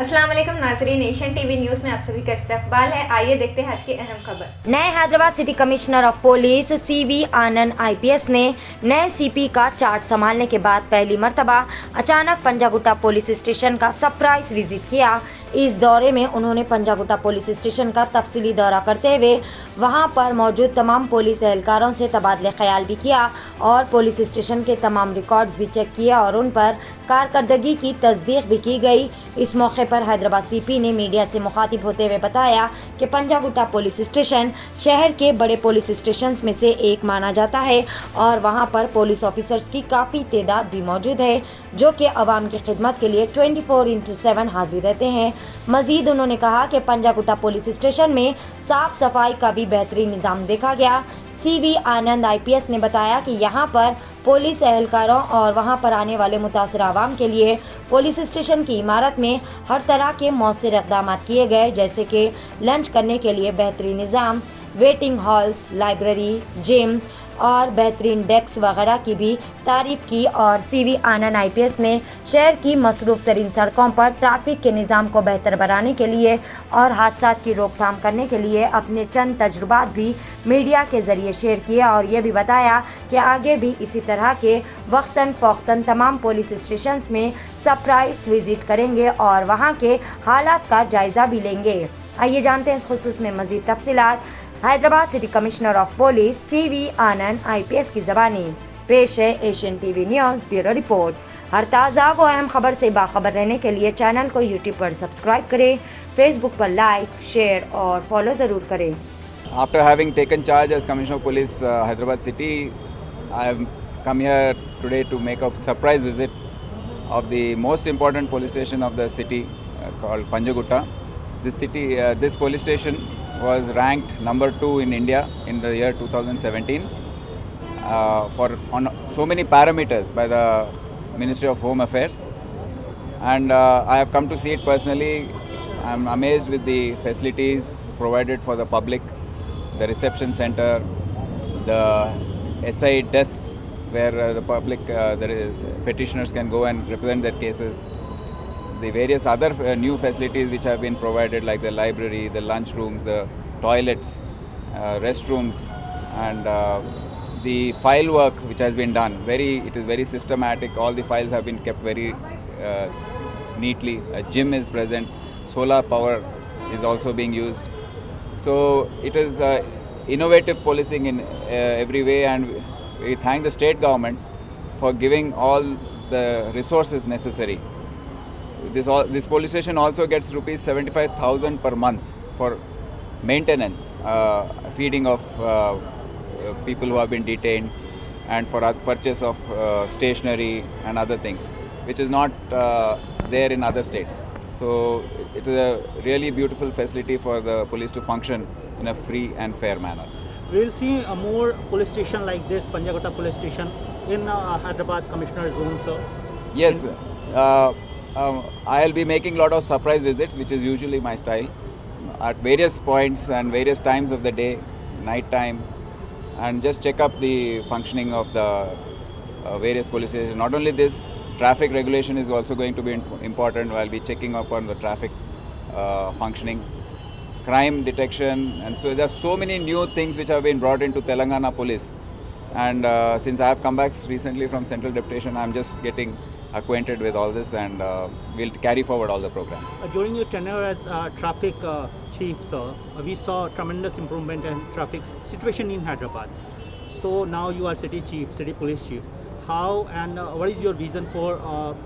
अस्सलाम वालेकुम नाजरीन, एशियन टीवी न्यूज़ में आप सभी का इस्तकबाल है। आइए देखते हैं आज की अहम खबर। नए Hyderabad city commissioner of police CV Anand IPS ने नए CP का चार्ज संभालने के बाद पहली मर्तबा अचानक पंजागुट्टा पुलिस स्टेशन का सरप्राइज विजिट किया। इस दौरे में उन्होंने पंजागुट्टा पुलिस स्टेशन का तफसीली दौरा करते हुए वहां पर मौजूद तमाम पुलिस एहलकारों से तबादले ख्याल भी किया और पुलिस स्टेशन के तमाम रिकॉर्ड्स भी चेक किया और उन पर कारकर्दगी की तस्दीक भी की गई। इस मौके पर हैदराबाद CP ने मीडिया से मुखातिब होते हुए बताया कि पंजागुट्टा पुलिस स्टेशन शहर के बड़े पुलिस स्टेशन में से एक माना जाता है और वहां पर पुलिस ऑफिसर्स की काफ़ी तादाद भी मौजूद है जो कि अवाम की खिदमत के लिए 24/7 हाजिर रहते हैं। मजीद उन्होंने कहा कि पंजागुट्टा पुलिस स्टेशन में साफ सफाई का भी बेहतरीन निज़ाम देखा गया। CV आनंद IPS ने बताया कि यहाँ पर पुलिस एहलकारों और वहाँ पर आने वाले मुतासर आवाम के लिए पुलिस स्टेशन की इमारत में हर तरह के मौसर इक़दाम किए गए, जैसे कि लंच करने के लिए बेहतरीन निज़ाम, वेटिंग हॉल्स, लाइब्रेरी, जिम और बेहतरीन डेस्क वगैरह की भी तारीफ़ की। और CV आनंद IPS ने शहर की मसरूफ़ तरीन सड़कों पर ट्रैफिक के निज़ाम को बेहतर बनाने के लिए और हादसा की रोकथाम करने के लिए अपने चंद तजुर्बात भी मीडिया के ज़रिए शेयर किए और ये भी बताया कि आगे भी इसी तरह के वक्तन फ़ौक्तन तमाम पुलिस स्टेशन में सरप्राइज विज़िट करेंगे और वहाँ के हालात का जायज़ा भी लेंगे। आइए जानते हैं इस खुसूस में मज़ीद तफसीलात। Hyderabad city commissioner of police CV Anand IPS की ज़बानी। पेश है Asian TV news bureau report. हर ताज़ा व अहम खबर से बाखबर रहने के लिए चैनल को YouTube पर सब्सक्राइब करें, Facebook पर लाइक, शेयर और फॉलो ज़रूर करें। After having taken charge as Commissioner of Police Hyderabad City, I have come here today to make a surprise visit of the most important police station of the city called Panjagutta. This police station was ranked number 2 in India in the year 2017 on so many parameters by the Ministry of Home Affairs, and I have come to see it personally. I am amazed with the facilities provided for the public, the reception center, the SI desks where the public, there is petitioners can go and represent their cases. The various other new facilities which have been provided, like the library, the lunch rooms, the toilets, restrooms, and the file work which has been done. It is very systematic. All the files have been kept very neatly. A gym is present. Solar power is also being used. So it is innovative policing in every way, and we thank the state government for giving all the resources necessary. This police station also gets rupees 75,000 per month for maintenance, feeding of people who have been detained, and for purchase of stationery and other things, which is not there in other states. So it is a really beautiful facility for the police to function in a free and fair manner. We will see a more police station like this, Panjagutta police station, in Hyderabad Commissioner Zone, sir. Yes. I'll be making a lot of surprise visits, which is usually my style, at various points and various times of the day, night time, and just check up the functioning of the various police stations. Not only this, traffic regulation is also going to be important. I'll be checking up on the traffic functioning, crime detection, and so there's so many new things which have been brought into Telangana police. And since I have come back recently from Central Deputation, I'm just getting acquainted with all this, and we'll carry forward all the programs. During your tenure as traffic chief, sir, we saw tremendous improvement in traffic situation in Hyderabad. So now you are city chief, city police chief. How and what is your vision for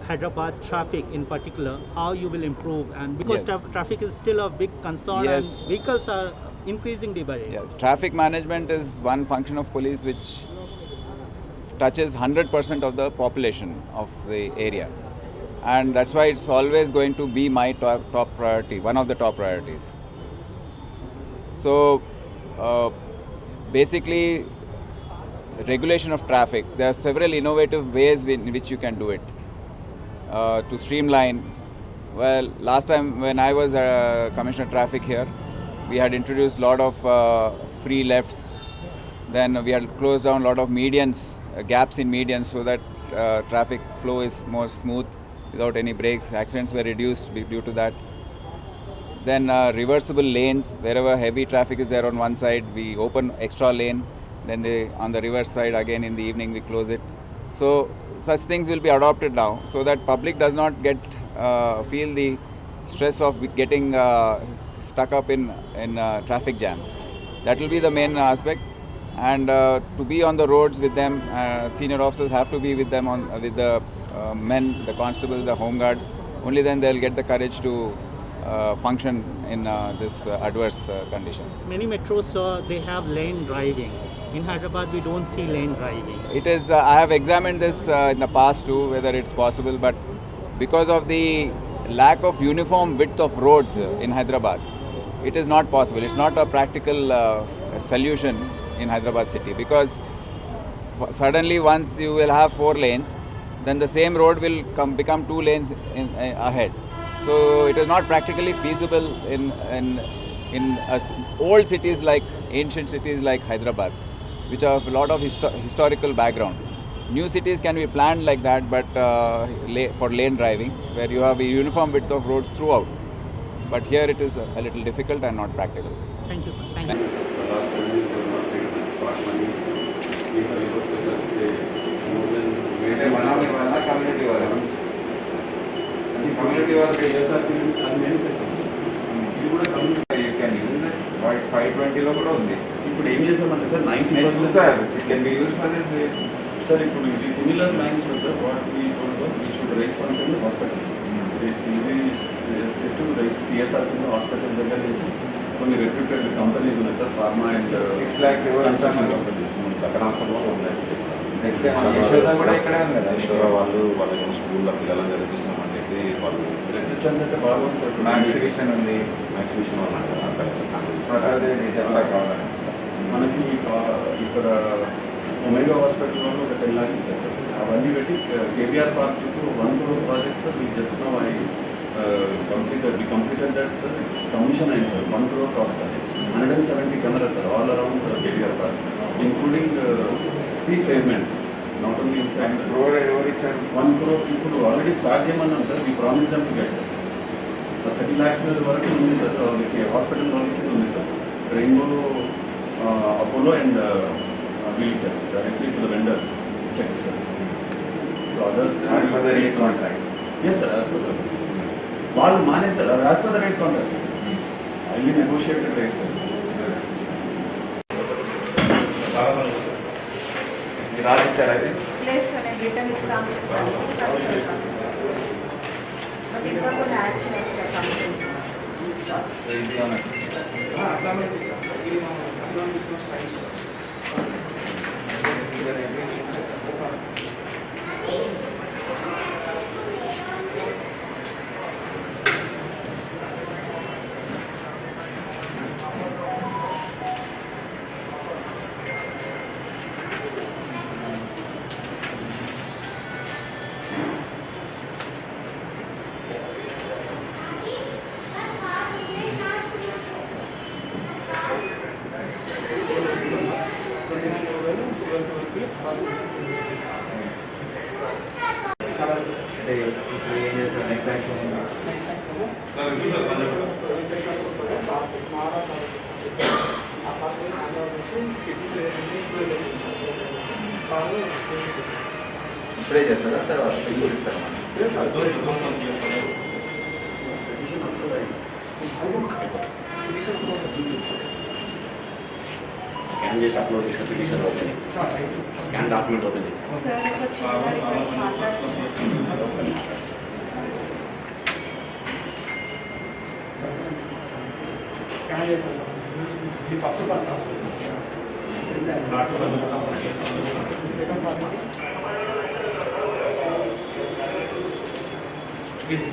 Hyderabad traffic in particular? How you will improve? And because traffic is still a big concern, and vehicles are increasing day by day. Yes, traffic management is one function of police which touches 100% of the population of the area, and that's why it's always going to be my top priority, one of the top priorities. So basically, regulation of traffic, there are several innovative ways in which you can do it to streamline. Well, last time when I was Commissioner Traffic here, we had introduced a lot of free lefts. Then we had closed down a lot of medians, gaps in medians, so that traffic flow is more smooth without any breaks. Accidents were reduced due to that. Then reversible lanes, wherever heavy traffic is there on one side, we open extra lane. Then on the reverse side, again in the evening, we close it. So such things will be adopted now, so that public does not get feel the stress of getting stuck up in traffic jams. That will be the main aspect. And to be on the roads with them, senior officers have to be with them with the men, the constables, the home guards. Only then they'll get the courage to function in this adverse conditions. Many metros, they have lane driving. In Hyderabad, we don't see lane driving. It is. I have examined this in the past too, whether it's possible, but because of the lack of uniform width of roads in Hyderabad, it is not possible. It's not a practical solution in Hyderabad city, because suddenly once you will have 4 lanes, then the same road will become 2 lanes ahead. So it is not practically feasible in old cities like ancient cities like Hyderabad, which have a lot of historical background. New cities can be planned like that, but for lane driving, where you have a uniform width of roads throughout. But here it is a little difficult and not practical. Thank you, sir. Thank you. Community you can use it. 520 కూడా ఉంది. ఇప్పుడు ఏం చేసామంటే sir 90% It can be used for this. Sir ఇప్పుడు ఇది similar lines లో sir what we should rice from the hospital. It's easy to rice CSR కింద hospital దగ్గర నుంచి కొన్ని రెప్యూటెడ్ కంపెనీస్ ఉన్నాయి sir, pharma and 6 lakhs construction companies అక్కడ హాస్పిటల్లో ఉన్నాయి. కూడా ఇక్కడే ఉంది కదా. యశోద వాళ్ళు వాళ్ళ స్కూల్లో పిల్లలను చదివిస్తున్నామని చెప్పి వాళ్ళు రెసిస్టెన్స్ అంటే బాగుంది సార్. మ్యాక్సివిషన్ ఉంది, మ్యాక్సిమేషన్ వాళ్ళు మనకి ఇక్కడ ఒమేగా హాస్పిటల్లో ఒక 10 lakhs ఇచ్చారు సార్. అవన్నీ పెట్టి కేబీఆర్ పార్క్ చుట్టూ 1 crore ప్రాజెక్ట్ సార్. మీకు just know I completed that sir. It's commission అయింది సార్. 1 crore కాస్ట్ అది. 170 cameras sir all around KBR park, including 3 payments, not only inside. 1 crore ఇప్పుడు ఆల్రెడీ స్టార్ట్ చేయమన్నాం sir. We promise them to get sir. 30 lakhs వరకు ఉంది sir. వాళ్ళకి hospital వాళ్ళకి ఉంది sir. Rainbow, Apollo and we'll ఇచ్చారు sir directly to the vendors cheques sir. Yes sir, as per వాళ్ళు మానేశారు. As per the rate contract, highly negotiated rate sir. రాసిచ్చారా ఇది? లేదు సార్, నేను రిటర్న్ ఇస్తాను చెప్పాను. బట్ ఇంకా కొన్ని యాక్షన్ అయితే ఇప్పుడే చేస్తారా తర్వాత ఇస్తారా? స్కాన్ చేసి అప్లోడ్ చేసిన petition open, scan document open చేసి సార్ ఒక చిన్న రిక్వెస్ట్ మాట్లాడచ్చు. స్కాన్ చేశాను ఇది ఫస్ట్ పార్ట్, సెకండ్ పార్ట్ ఇది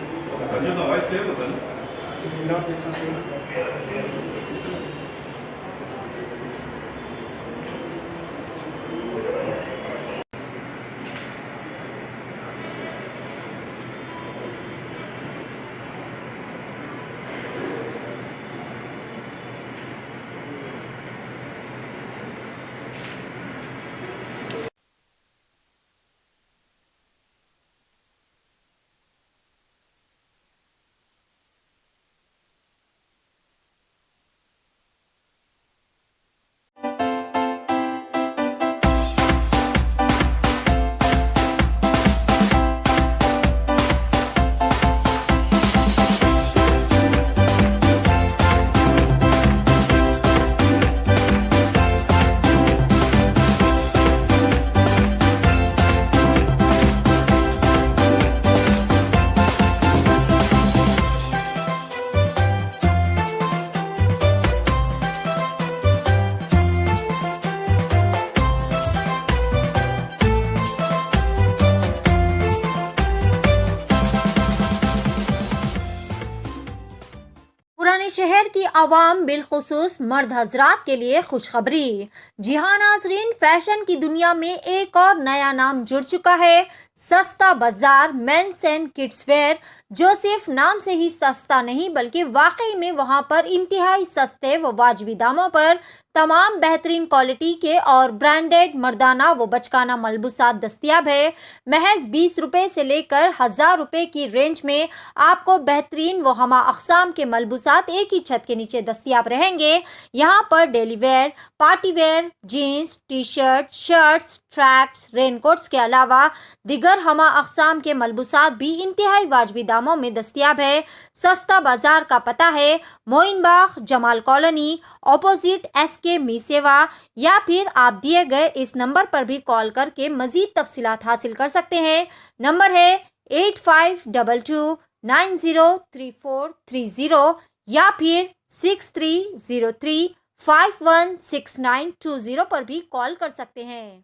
शहर की आवाम बिलखुसूस मर्द हजरात के लिए खुशखबरी। जी हाँ नाजरीन, फैशन की दुनिया में एक और नया नाम जुड़ चुका है। सस्ता बाजार मेंस एंड किड्स वेयर, जो सिर्फ नाम से ही सस्ता नहीं बल्कि वाकई में वहां पर इंतहाई सस्ते व वाजबी दामों पर तमाम बेहतरीन क्वालिटी के और ब्रांडेड मर्दाना व बचकाना मलबूसात दस्तियाब है। महज 20 रुपए से लेकर 1000 रुपए की रेंज में आपको बेहतरीन व हमा अक़साम के मलबूसात एक ही छत के नीचे दस्तियाब रहेंगे। यहाँ पर daily wear, party wear, jeans, T shirt, shirts, tracks, raincoats के अलावा दिगर हमा अक़साम के मलबूसात भी इंतहाई वाजबी दामों में दस्तियाब है। सस्ता बाजार का पता है Moin Bagh, Jamal colony, opposite SK MeeSeva, या फिर आप दिए गए इस नंबर पर भी कॉल करके मजीद तफसीलात हासिल कर सकते हैं। नंबर है 8522903430 या फिर 6303516920 पर भी कॉल कर सकते हैं।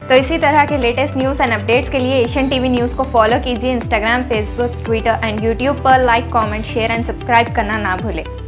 तो इसी तरह के लेटेस्ट न्यूज़ एंड अपडेट्स के लिए एशियन टीवी न्यूज़ को फॉलो कीजिए। Instagram, Facebook, Twitter and YouTube पर like, comment, share and subscribe करना ना भूलें।